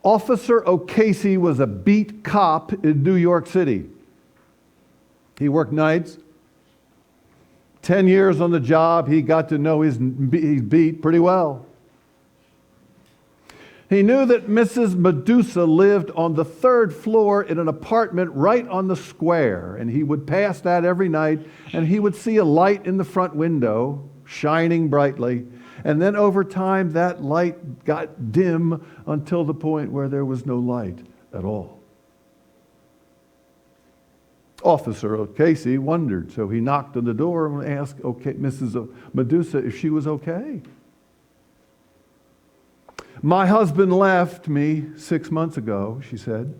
Officer O'Casey was a beat cop in New York City. He worked nights. 10 years on the job, he got to know his beat pretty well. He knew that Mrs. Medusa lived on the 3rd floor in an apartment right on the square, and he would pass that every night, and he would see a light in the front window shining brightly, and then over time that light got dim until the point where there was no light at all. Officer O'Casey wondered, so he knocked on the door and asked Mrs. Medusa if she was okay. "My husband left me 6 months ago," she said.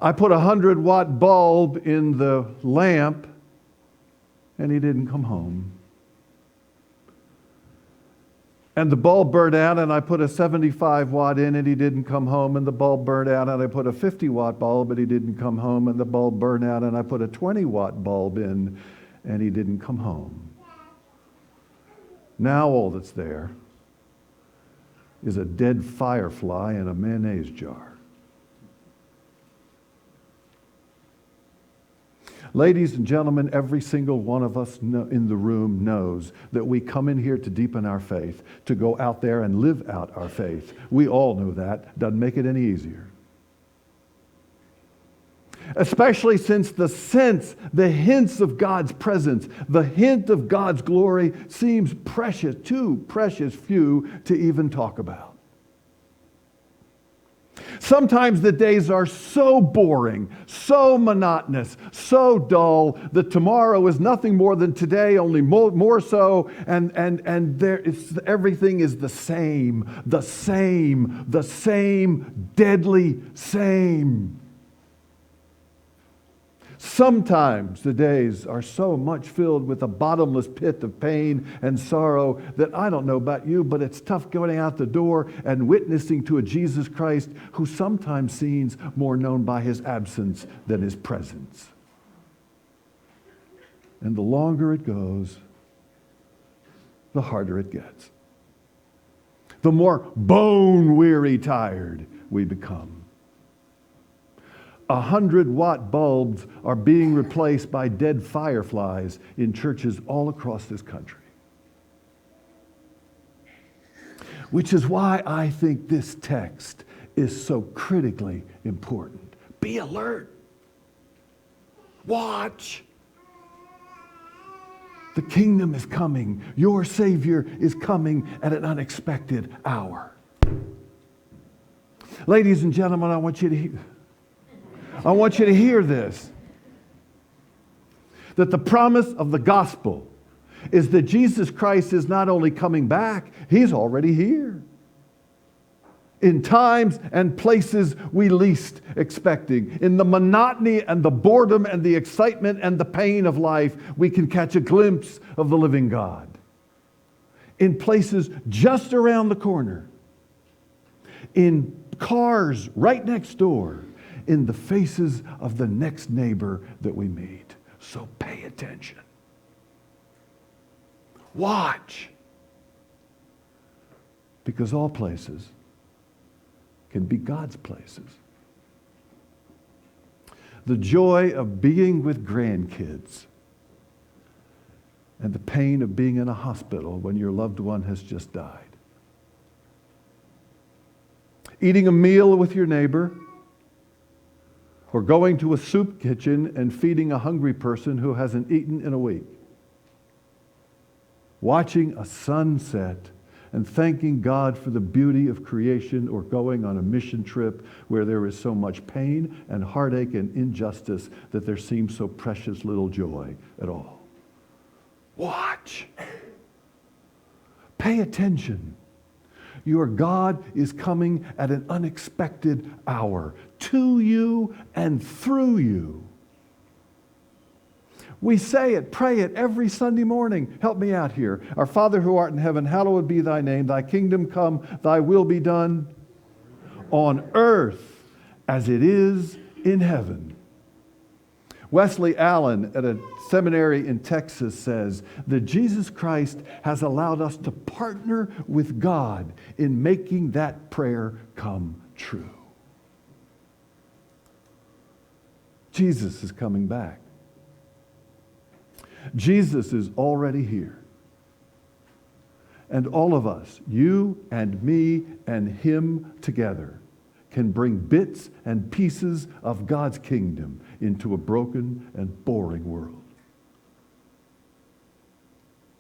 "I put a 100-watt bulb in the lamp and he didn't come home. And the bulb burned out and I put a 75-watt in and he didn't come home, and the bulb burned out and I put a 50-watt bulb and he didn't come home, and the bulb burned out and I put a 20-watt bulb in and he didn't come home. Now all that's there is a dead firefly in a mayonnaise jar." Ladies and gentlemen, every single one of us in the room knows that we come in here to deepen our faith, to go out there and live out our faith. We all know that. Doesn't make it any easier. Especially since the hints of God's presence, the hint of God's glory seems precious, too precious few to even talk about. Sometimes the days are so boring, so monotonous, so dull that tomorrow is nothing more than today, only more so, and everything is the same, deadly same. Sometimes the days are so much filled with a bottomless pit of pain and sorrow that I don't know about you, but it's tough going out the door and witnessing to a Jesus Christ who sometimes seems more known by his absence than his presence. And the longer it goes, the harder it gets. The more bone-weary tired we become. 100-watt bulbs are being replaced by dead fireflies in churches all across this country. Which is why I think this text is so critically important. Be alert. Watch. The kingdom is coming. Your Savior is coming at an unexpected hour. Ladies and gentlemen, I want you to hear this. That the promise of the gospel is that Jesus Christ is not only coming back, he's already here. In times and places we least expecting. In the monotony and the boredom and the excitement and the pain of life, we can catch a glimpse of the living God. In places just around the corner. In cars right next door. In the faces of the next neighbor that we meet. So pay attention. Watch. Because all places can be God's places. The joy of being with grandkids and the pain of being in a hospital when your loved one has just died. Eating a meal with your neighbor, or going to a soup kitchen and feeding a hungry person who hasn't eaten in a week. Watching a sunset and thanking God for the beauty of creation, or going on a mission trip where there is so much pain and heartache and injustice that there seems so precious little joy at all. Watch. Pay attention. Your God is coming at an unexpected hour to you and through you. We say it, pray it every Sunday morning. Help me out here. Our Father who art in heaven, hallowed be thy name. Thy kingdom come, thy will be done on earth as it is in heaven. Wesley Allen at a seminary in Texas says that Jesus Christ has allowed us to partner with God in making that prayer come true. Jesus is coming back. Jesus is already here. And all of us, you and me and him together, can bring bits and pieces of God's kingdom into a broken and boring world.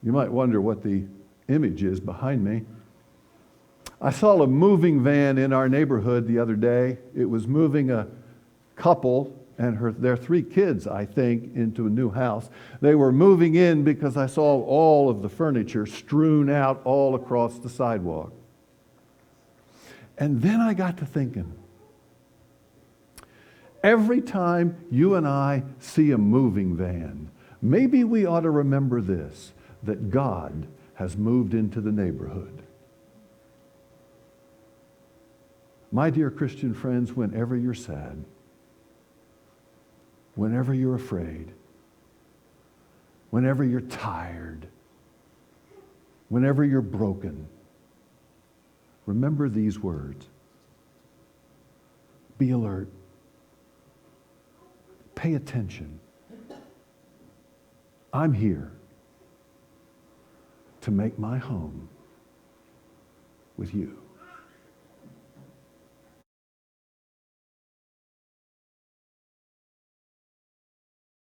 You might wonder what the image is behind me. I saw a moving van in our neighborhood the other day. It was moving a couple and their 3 kids, I think, into a new house. They were moving in because I saw all of the furniture strewn out all across the sidewalk. And then I got to thinking, every time you and I see a moving van, maybe we ought to remember this, that God has moved into the neighborhood. My dear Christian friends, whenever you're sad, whenever you're afraid, whenever you're tired, whenever you're broken, remember these words. Be alert. Pay attention. I'm here to make my home with you.